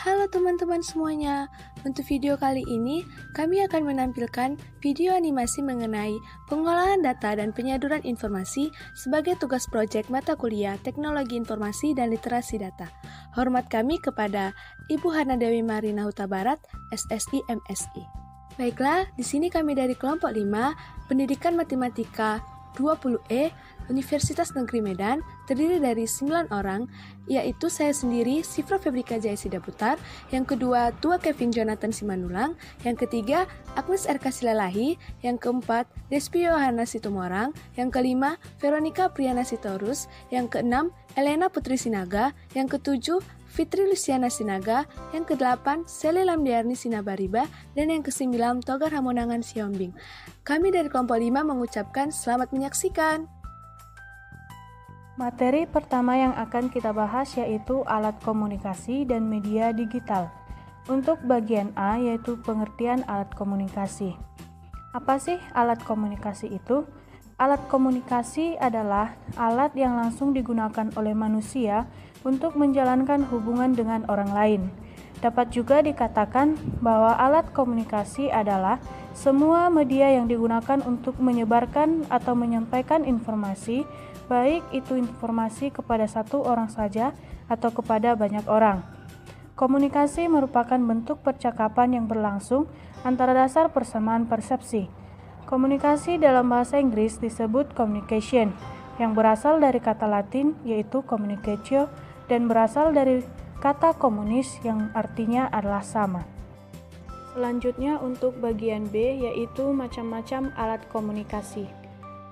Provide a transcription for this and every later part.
Halo teman-teman semuanya, untuk video kali ini kami akan menampilkan video animasi mengenai pengolahan data dan penyaluran informasi sebagai tugas proyek mata kuliah Teknologi Informasi dan Literasi Data. Hormat kami kepada Ibu Hana Dewi Marina Huta Barat, SSI MSI. Baiklah, di sini kami dari kelompok 5, Pendidikan Matematika 20E, Universitas Negeri Medan, terdiri dari 9 orang, yaitu saya sendiri, Sifra Febrika Jayasida Putar, yang kedua, Tua Kevin Jonathan Simanulang, yang ketiga, Agnes RK Silalahi, yang keempat, Despi Yohana Situmorang, yang kelima, Veronica Priana Sitorus, yang keenam, Elena Putri Sinaga, yang ketujuh, Fitri Luciana Sinaga, yang ke-8, Sele Lamdiarni Sinabariba, dan yang ke-9, Togar Hamonangan Siombing. Kami dari kelompok 5 mengucapkan selamat menyaksikan. Materi pertama yang akan kita bahas yaitu alat komunikasi dan media digital. Untuk bagian A yaitu pengertian alat komunikasi. Apa sih alat komunikasi itu? Alat komunikasi adalah alat yang langsung digunakan oleh manusia untuk menjalankan hubungan dengan orang lain. Dapat juga dikatakan bahwa alat komunikasi adalah semua media yang digunakan untuk menyebarkan atau menyampaikan informasi, baik itu informasi kepada satu orang saja atau kepada banyak orang. Komunikasi merupakan bentuk percakapan yang berlangsung antara dasar persamaan persepsi. Komunikasi dalam bahasa Inggris disebut communication, yang berasal dari kata Latin yaitu communicatio dan berasal dari kata komunis yang artinya adalah sama. Selanjutnya untuk bagian B yaitu macam-macam alat komunikasi.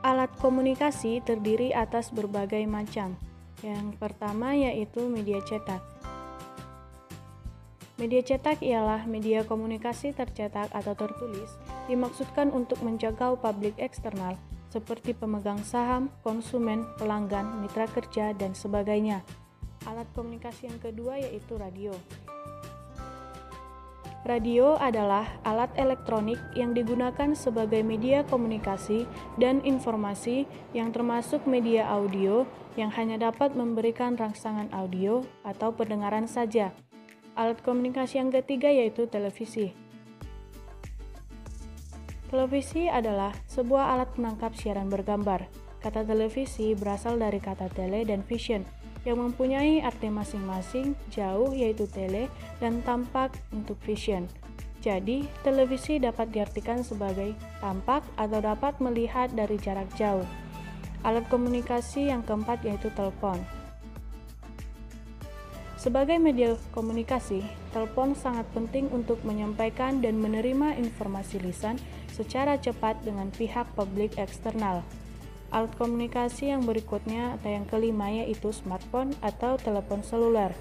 Alat komunikasi terdiri atas berbagai macam. Yang pertama yaitu media cetak. Media cetak ialah media komunikasi tercetak atau tertulis, dimaksudkan untuk menjangkau publik eksternal, seperti pemegang saham, konsumen, pelanggan, mitra kerja, dan sebagainya. Alat komunikasi yang kedua yaitu radio. Radio adalah alat elektronik yang digunakan sebagai media komunikasi dan informasi yang termasuk media audio yang hanya dapat memberikan rangsangan audio atau pendengaran saja. Alat komunikasi yang ketiga yaitu televisi. Televisi adalah sebuah alat penangkap siaran bergambar. Kata televisi berasal dari kata tele dan vision, yang mempunyai arti masing-masing, jauh yaitu tele dan tampak untuk vision. Jadi, televisi dapat diartikan sebagai tampak atau dapat melihat dari jarak jauh. Alat komunikasi yang keempat yaitu telepon. Sebagai media komunikasi, telepon sangat penting untuk menyampaikan dan menerima informasi lisan secara cepat dengan pihak publik eksternal. Alat komunikasi yang berikutnya atau yang kelima yaitu smartphone atau telepon seluler.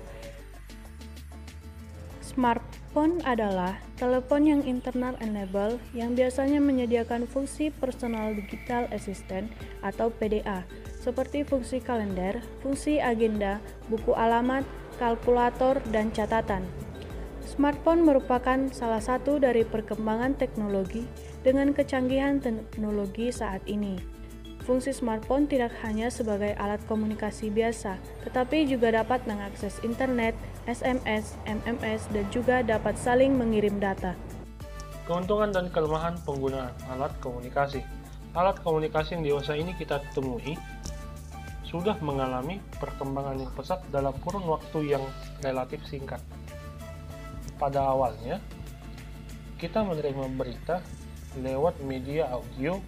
Smartphone adalah telepon yang internet enable yang biasanya menyediakan fungsi personal digital assistant atau PDA seperti fungsi kalender, fungsi agenda, buku alamat, kalkulator, dan catatan. Smartphone merupakan salah satu dari perkembangan teknologi dengan kecanggihan teknologi saat ini. Fungsi smartphone tidak hanya sebagai alat komunikasi biasa, tetapi juga dapat mengakses internet, SMS, MMS, dan juga dapat saling mengirim data. Keuntungan dan kelemahan penggunaan alat komunikasi. Alat komunikasi yang dewasa ini kita temui sudah mengalami perkembangan yang pesat dalam kurun waktu yang relatif singkat. Pada awalnya, kita menerima berita lewat media audio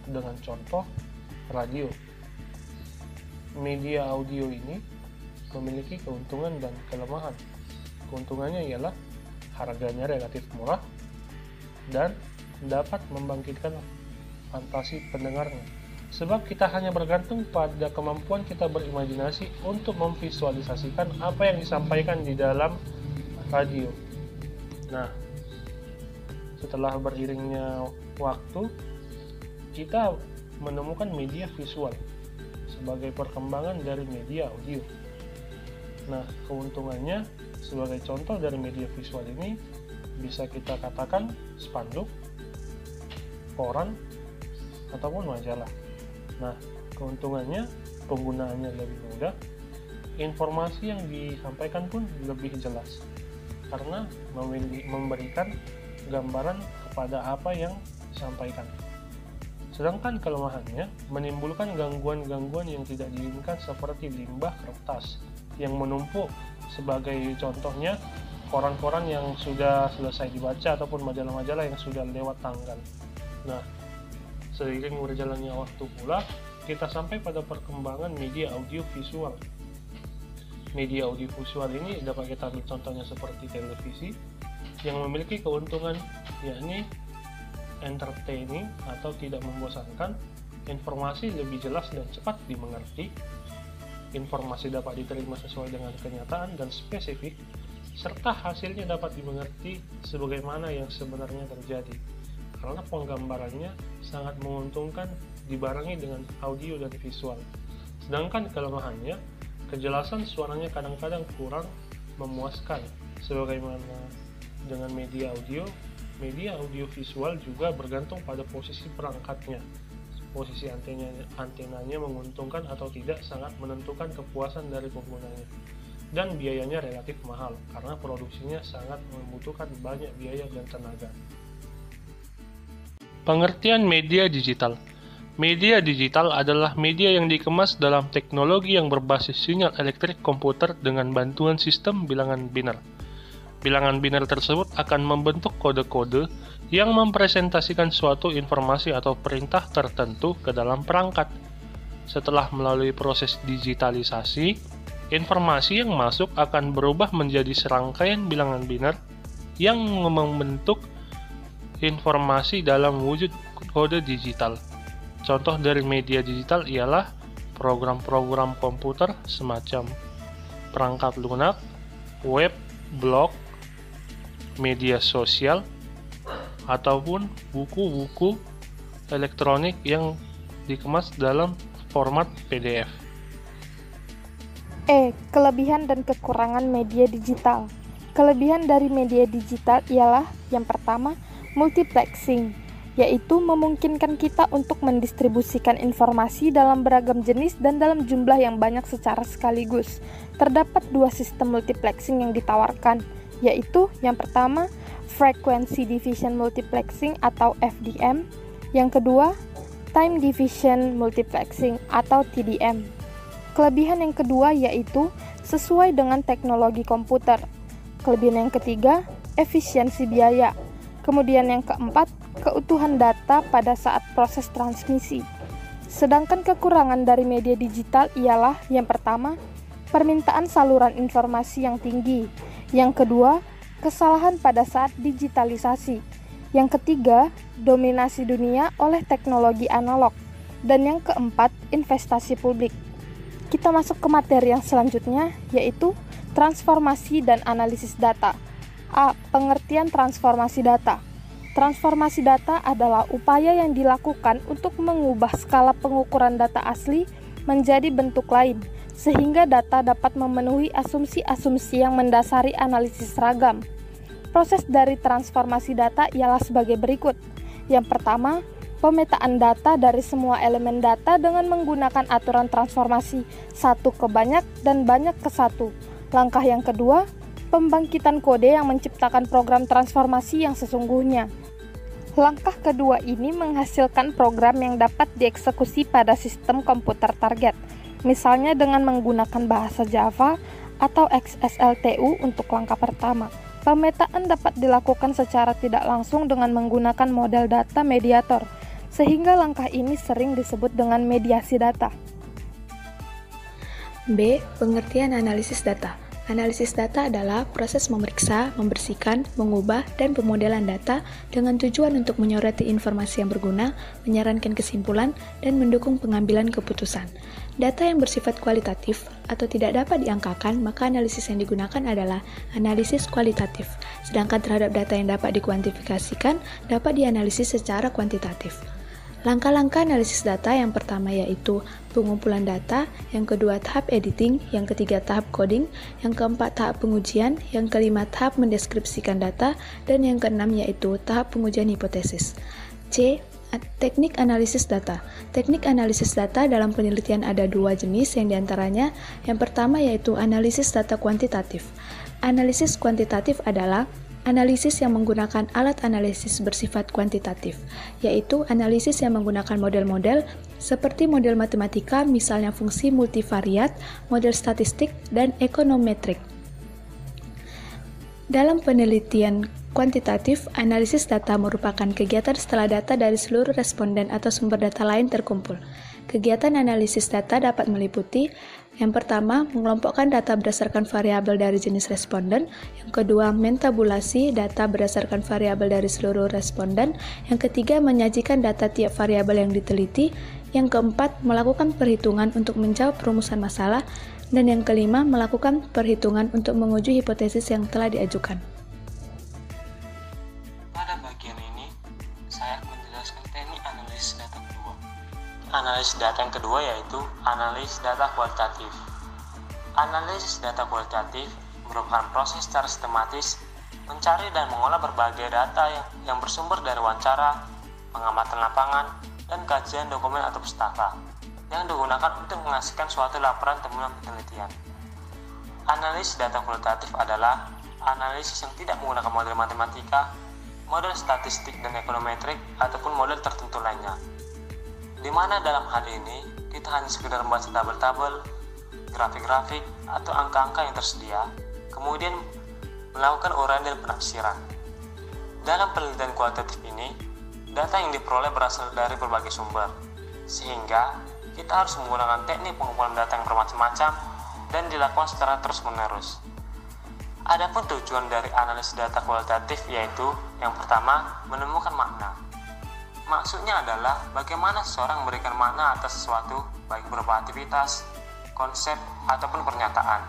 dengan contoh radio. Media audio ini memiliki keuntungan dan kelemahan. Keuntungannya ialah harganya relatif murah dan dapat membangkitkan fantasi pendengarnya. Sebab kita hanya bergantung pada kemampuan kita berimajinasi untuk memvisualisasikan apa yang disampaikan di dalam radio. Nah, setelah beriringnya waktu, kita menemukan media visual sebagai perkembangan dari media audio. Nah, keuntungannya sebagai contoh dari media visual ini bisa kita katakan spanduk, koran, ataupun majalah. Nah, keuntungannya penggunaannya lebih mudah, informasi yang disampaikan pun lebih jelas. karena memberikan gambaran kepada apa yang disampaikan. Sedangkan kelemahannya menimbulkan gangguan-gangguan yang tidak diinginkan seperti limbah kertas yang menumpuk, sebagai contohnya koran-koran yang sudah selesai dibaca ataupun majalah-majalah yang sudah lewat tanggal. Nah, seiring berjalannya waktu pula, kita sampai pada perkembangan media audiovisual. Media audiovisual ini dapat kita ambil contohnya seperti televisi yang memiliki keuntungan yakni entertaining atau tidak membosankan, informasi lebih jelas dan cepat dimengerti, informasi dapat diterima sesuai dengan kenyataan dan spesifik, serta hasilnya dapat dimengerti sebagaimana yang sebenarnya terjadi, karena penggambarannya sangat menguntungkan dibarengi dengan audio dan visual. Sedangkan kelemahannya, kejelasan suaranya kadang-kadang kurang memuaskan. Sebagaimana dengan media audio visual juga bergantung pada posisi perangkatnya. Posisi antenanya menguntungkan atau tidak sangat menentukan kepuasan dari penggunanya. Dan biayanya relatif mahal karena produksinya sangat membutuhkan banyak biaya dan tenaga. Pengertian media digital. Media digital adalah media yang dikemas dalam teknologi yang berbasis sinyal elektrik komputer dengan bantuan sistem bilangan biner. Bilangan biner tersebut akan membentuk kode-kode yang mempresentasikan suatu informasi atau perintah tertentu ke dalam perangkat. Setelah melalui proses digitalisasi, informasi yang masuk akan berubah menjadi serangkaian bilangan biner yang membentuk informasi dalam wujud kode digital. Contoh dari media digital ialah program-program komputer semacam perangkat lunak, web, blog, media sosial, ataupun buku-buku elektronik yang dikemas dalam format PDF. Kelebihan dan kekurangan media digital. Kelebihan dari media digital ialah yang pertama, multiplexing, yaitu memungkinkan kita untuk mendistribusikan informasi dalam beragam jenis dan dalam jumlah yang banyak secara sekaligus. Terdapat dua sistem multiplexing yang ditawarkan, yaitu yang pertama, Frequency Division Multiplexing atau FDM, yang kedua, Time Division Multiplexing atau TDM. Kelebihan yang kedua yaitu sesuai dengan teknologi komputer. Kelebihan yang ketiga, efisiensi biaya. Kemudian yang keempat, keutuhan data pada saat proses transmisi. Sedangkan kekurangan dari media digital ialah yang pertama, permintaan saluran informasi yang tinggi. Yang kedua, kesalahan pada saat digitalisasi. Yang ketiga, dominasi dunia oleh teknologi analog. Dan yang keempat, investasi publik. Kita masuk ke materi yang selanjutnya, yaitu transformasi dan analisis data. A. Pengertian transformasi data. Transformasi data adalah upaya yang dilakukan untuk mengubah skala pengukuran data asli menjadi bentuk lain, sehingga data dapat memenuhi asumsi-asumsi yang mendasari analisis seragam. Proses dari transformasi data ialah sebagai berikut. Yang pertama, pemetaan data dari semua elemen data dengan menggunakan aturan transformasi satu ke banyak dan banyak ke satu. Langkah yang kedua, pembangkitan kode yang menciptakan program transformasi yang sesungguhnya. Langkah kedua ini menghasilkan program yang dapat dieksekusi pada sistem komputer target, misalnya dengan menggunakan bahasa Java atau XSLTU untuk langkah pertama. Pemetaan dapat dilakukan secara tidak langsung dengan menggunakan model data mediator, sehingga langkah ini sering disebut dengan mediasi data. B. Pengertian analisis data. Analisis data adalah proses memeriksa, membersihkan, mengubah, dan pemodelan data dengan tujuan untuk menyoroti informasi yang berguna, menyarankan kesimpulan, dan mendukung pengambilan keputusan. Data yang bersifat kualitatif atau tidak dapat diangkakan, maka analisis yang digunakan adalah analisis kualitatif. Sedangkan terhadap data yang dapat dikuantifikasikan, dapat dianalisis secara kuantitatif. Langkah-langkah analisis data yang pertama yaitu pengumpulan data, yang kedua tahap editing, yang ketiga tahap coding, yang keempat tahap pengujian, yang kelima tahap mendeskripsikan data, dan yang keenam yaitu tahap pengujian hipotesis. C. Teknik analisis data. Teknik analisis data dalam penelitian ada dua jenis, yang diantaranya yang pertama yaitu analisis data kuantitatif. Analisis kuantitatif adalah analisis yang menggunakan alat analisis bersifat kuantitatif, yaitu analisis yang menggunakan model-model seperti model matematika, misalnya fungsi multivariat, model statistik, dan ekonometrik. Dalam penelitian kuantitatif, analisis data merupakan kegiatan setelah data dari seluruh responden atau sumber data lain terkumpul. Kegiatan analisis data dapat meliputi yang pertama, mengelompokkan data berdasarkan variabel dari jenis responden. Yang kedua, mentabulasi data berdasarkan variabel dari seluruh responden. Yang ketiga, menyajikan data tiap variabel yang diteliti. Yang keempat, melakukan perhitungan untuk menjawab perumusan masalah. Dan yang kelima, melakukan perhitungan untuk menguji hipotesis yang telah diajukan. Pada bagian ini, saya akan menjelaskan teknik analisis data kedua. Analisis data yang kedua yaitu analisis data kualitatif. Analisis data kualitatif merupakan proses secara sistematis mencari dan mengolah berbagai data yang bersumber dari wawancara, pengamatan lapangan, dan kajian dokumen atau pustaka yang digunakan untuk menghasilkan suatu laporan temuan penelitian. Analisis data kualitatif adalah analisis yang tidak menggunakan model matematika, model statistik dan ekonometrik, ataupun model tertentu lainnya. Di mana dalam hal ini, kita hanya sekedar membaca tabel-tabel, grafik-grafik, atau angka-angka yang tersedia, kemudian melakukan uraian dan penafsiran. Dalam penelitian kualitatif ini, data yang diperoleh berasal dari berbagai sumber, sehingga kita harus menggunakan teknik pengumpulan data yang bermacam-macam dan dilakukan secara terus-menerus. Adapun tujuan dari analisis data kualitatif yaitu yang pertama, menemukan makna. Maksudnya adalah bagaimana seseorang memberikan makna atas sesuatu, baik berupa aktivitas, konsep, ataupun pernyataan.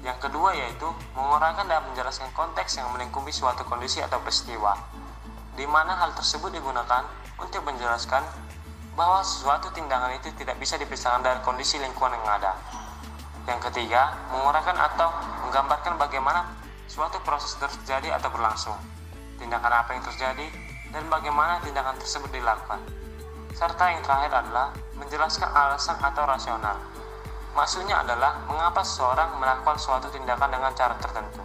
Yang kedua yaitu menguraikan dan menjelaskan konteks yang melingkupi suatu kondisi atau peristiwa, di mana hal tersebut digunakan untuk menjelaskan bahwa suatu tindakan itu tidak bisa dipisahkan dari kondisi lingkungan yang ada. Yang ketiga, menguraikan atau menggambarkan bagaimana suatu proses terjadi atau berlangsung, tindakan apa yang terjadi, dan bagaimana tindakan tersebut dilakukan. Serta yang terakhir adalah menjelaskan alasan atau rasional. Maksudnya adalah mengapa seseorang melakukan suatu tindakan dengan cara tertentu.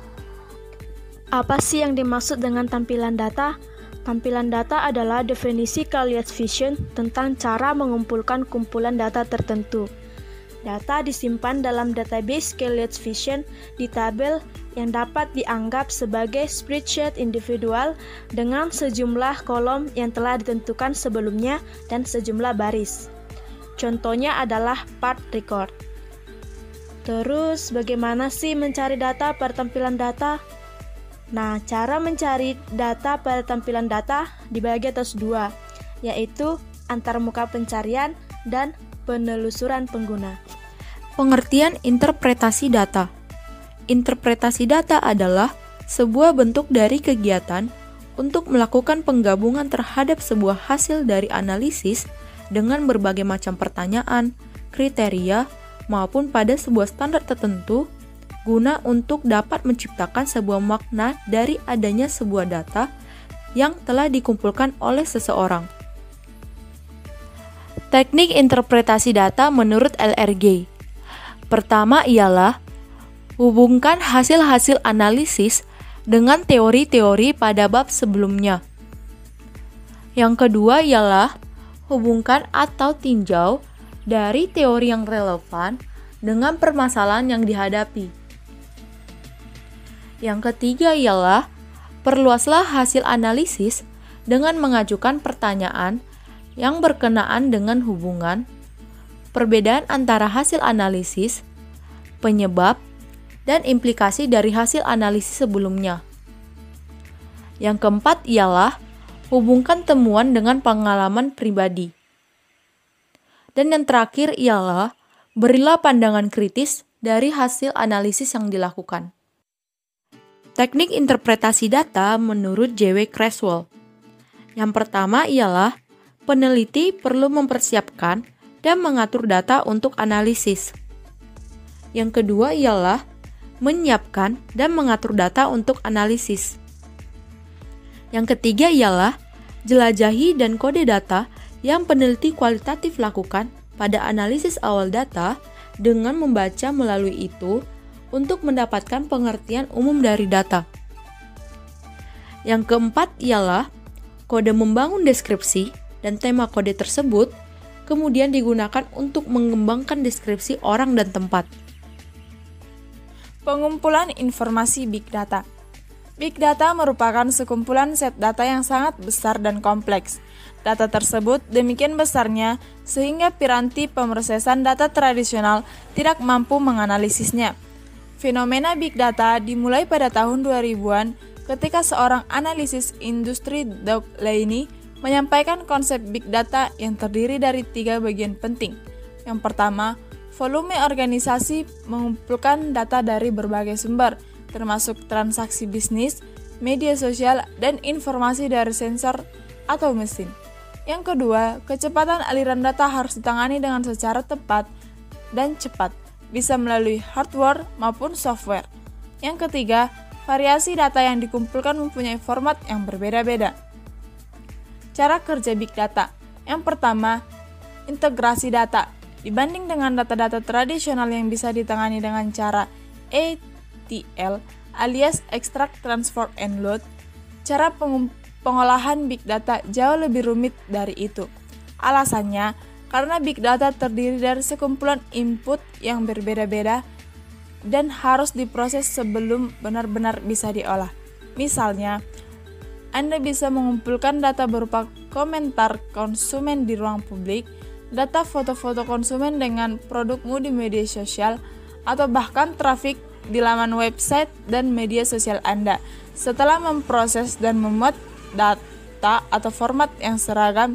Apa sih yang dimaksud dengan tampilan data? Tampilan data adalah definisi K-Leach Vision tentang cara mengumpulkan kumpulan data tertentu. Data disimpan dalam database K-Leach Vision di tabel yang dapat dianggap sebagai spreadsheet individual dengan sejumlah kolom yang telah ditentukan sebelumnya dan sejumlah baris. Contohnya adalah part record. Terus, bagaimana sih mencari data pada tampilan data? Nah, cara mencari data pada tampilan data dibagi atas dua, yaitu antarmuka pencarian dan penelusuran pengguna. Pengertian interpretasi data. Interpretasi data adalah sebuah bentuk dari kegiatan untuk melakukan penggabungan terhadap sebuah hasil dari analisis dengan berbagai macam pertanyaan, kriteria, maupun pada sebuah standar tertentu guna untuk dapat menciptakan sebuah makna dari adanya sebuah data yang telah dikumpulkan oleh seseorang. Teknik interpretasi data menurut LRG. Pertama ialah hubungkan hasil-hasil analisis dengan teori-teori pada bab sebelumnya. Yang kedua ialah hubungkan atau tinjau dari teori yang relevan dengan permasalahan yang dihadapi. Yang ketiga ialah perluaslah hasil analisis dengan mengajukan pertanyaan yang berkenaan dengan hubungan, perbedaan antara hasil analisis, penyebab, dan implikasi dari hasil analisis sebelumnya. Yang keempat ialah hubungkan temuan dengan pengalaman pribadi. Dan yang terakhir ialah berilah pandangan kritis dari hasil analisis yang dilakukan. Teknik interpretasi data menurut J.W. Creswell. Yang pertama ialah peneliti perlu mempersiapkan dan mengatur data untuk analisis. Yang kedua ialah menyiapkan dan mengatur data untuk analisis. Yang ketiga ialah jelajahi dan kode data yang peneliti kualitatif lakukan pada analisis awal data dengan membaca melalui itu untuk mendapatkan pengertian umum dari data. Yang keempat ialah kode membangun deskripsi dan tema kode tersebut kemudian digunakan untuk mengembangkan deskripsi orang dan tempat. Pengumpulan informasi Big Data. Big Data merupakan sekumpulan set data yang sangat besar dan kompleks. Data tersebut demikian besarnya sehingga piranti pemrosesan data tradisional tidak mampu menganalisisnya. Fenomena Big Data dimulai pada tahun 2000-an ketika seorang analisis industri Doug Laney menyampaikan konsep Big Data yang terdiri dari 3 bagian penting. Yang pertama, volume organisasi mengumpulkan data dari berbagai sumber, termasuk transaksi bisnis, media sosial, dan informasi dari sensor atau mesin. Yang kedua, kecepatan aliran data harus ditangani dengan secara tepat dan cepat, bisa melalui hardware maupun software. Yang ketiga, variasi data yang dikumpulkan mempunyai format yang berbeda-beda. Cara kerja Big Data. Yang pertama, integrasi data. Dibanding dengan data-data tradisional yang bisa ditangani dengan cara ETL alias Extract, Transform, and Load, cara pengolahan Big Data jauh lebih rumit dari itu. Alasannya, karena Big Data terdiri dari sekumpulan input yang berbeda-beda dan harus diproses sebelum benar-benar bisa diolah. Misalnya, Anda bisa mengumpulkan data berupa komentar konsumen di ruang publik, data foto-foto konsumen dengan produkmu di media sosial, atau bahkan trafik di laman website dan media sosial Anda. Setelah memproses dan memuat data atau format yang seragam,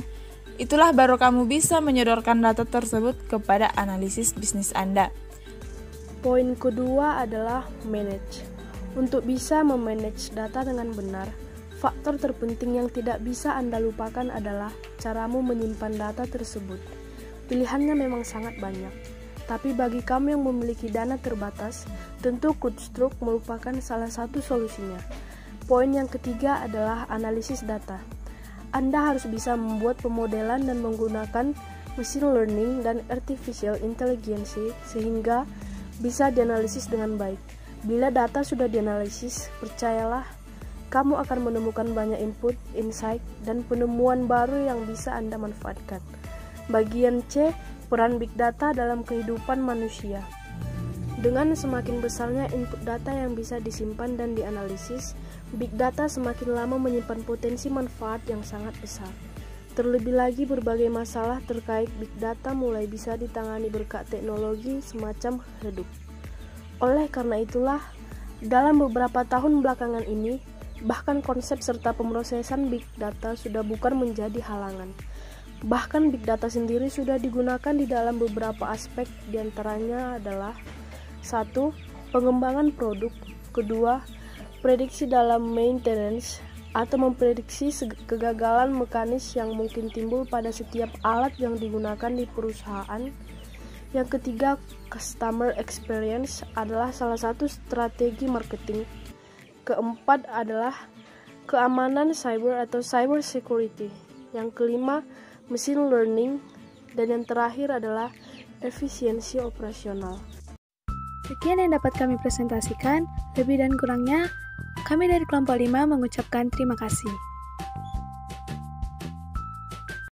itulah baru kamu bisa menyodorkan data tersebut kepada analisis bisnis Anda. Poin kedua adalah manage. Untuk bisa memanage data dengan benar, faktor terpenting yang tidak bisa Anda lupakan adalah caramu menyimpan data tersebut. Pilihannya memang sangat banyak, tapi bagi kamu yang memiliki dana terbatas, tentu CodeStruct merupakan salah satu solusinya. Poin yang ketiga adalah analisis data. Anda harus bisa membuat pemodelan dan menggunakan machine learning dan artificial intelligence sehingga bisa dianalisis dengan baik. Bila data sudah dianalisis, percayalah, kamu akan menemukan banyak input, insight, dan penemuan baru yang bisa Anda manfaatkan. Bagian C, peran Big Data dalam kehidupan manusia. Dengan semakin besarnya input data yang bisa disimpan dan dianalisis, Big Data semakin lama menyimpan potensi manfaat yang sangat besar. Terlebih lagi, berbagai masalah terkait Big Data mulai bisa ditangani berkat teknologi semacam Hadoop. Oleh karena itulah, dalam beberapa tahun belakangan ini, bahkan konsep serta pemrosesan Big Data sudah bukan menjadi halangan. Bahkan Big Data sendiri sudah digunakan di dalam beberapa aspek, diantaranya adalah 1. Pengembangan produk. 2. Prediksi dalam maintenance atau memprediksi kegagalan mekanis yang mungkin timbul pada setiap alat yang digunakan di perusahaan. Yang ketiga, customer experience adalah salah satu strategi marketing. Keempat adalah keamanan cyber atau cyber security. Yang kelima, machine learning. Dan yang terakhir adalah efisiensi operasional. Sekian yang dapat kami presentasikan. Lebih dan kurangnya, kami dari kelompok 5 mengucapkan terima kasih.